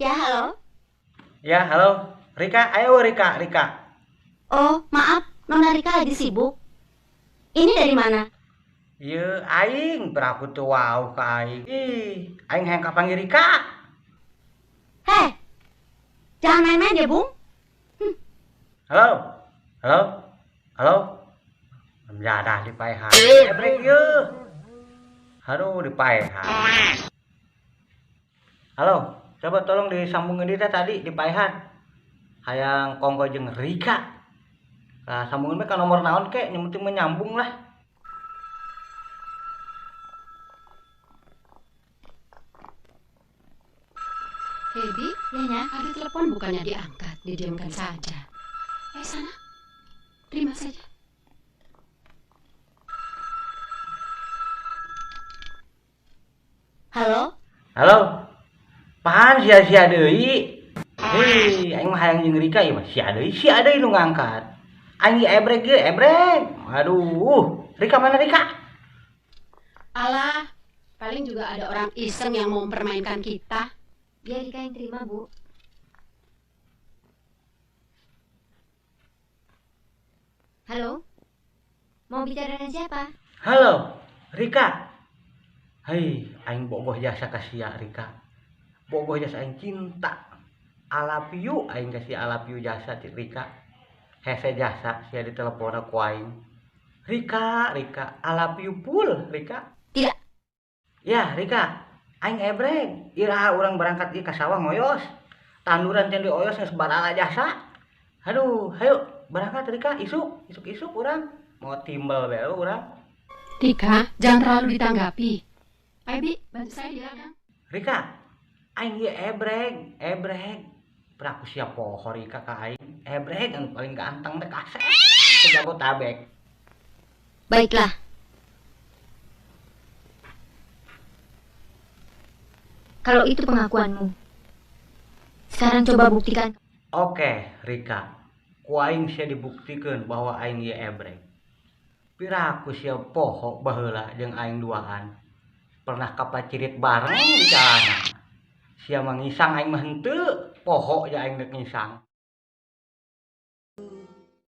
Ya, halo. Ya, halo. Rika, ayo Rika, Rika. Oh, maaf, Nona Rika lagi sibuk. Ini dari mana? Ye, aing beraku tuh wow ka aing. Aing hayang kapanggil Rika. Heh, jangan main-main ya, Bung. Halo. Halo. Halo. Menjadah di paehan. Ebrek ye. Aduh, di paehan. Halo. Coba tolong disambungin dia tadi di paehan. Hayang kongko jeung Rika. Nah, sambungin mereka nomor naon kek, yang penting menyambung lah. Baby, Ya, ada telepon bukannya diangkat, didiamkan saja. Sana, terima saja. halo. Halo. Pahan sia-sia deui. Hei, aing mah hayang jeung Rika ieu mah sia deui nu ngangkat. Aing ebrek ge, ebrek. Aduh, Rika mana Rika? Alah, paling juga ada orang iseng yang mau mempermainkan kita. Biar Rika yang terima, Bu. Halo. Mau bicara dengan siapa? Halo, Rika. Hei, aing bogoh jasa ka sia Rika. Bogoh jasa aing cinta. I love you, aing kasih I love you jasa ti Rika. Hese jasa sia ditelepon ku aing. Rika, Rika, I love you full, Rika. Tidak. Ya, Rika, aing ebrek. Iraha urang berangkat ieu ka sawah ngoyos. Tanduran can dioyos geus barala jasa. Aduh, hayu berangkat Rika, isuk urang. Mau timbel bae urang. Rika, jangan terlalu ditanggapi. Baby, bantu saya di ladang. Rika, aing ieu ebrek. Praku sia poho Rika ka aing. Ebrek anu paling ganteng teh kasep. Sejago tabek. Baiklah. Kalau itu pengakuanmu, sekarang coba buktikan. Oke, Rika. Ku aing sia dibuktikeun bahwa aing ieu ebrek. Piraku sia poho baheula jeung aing duaan. Pernah kapacirit bareng di jalanan. Sia mangisang aing mah henteu, poho ja aing deuk ngisang.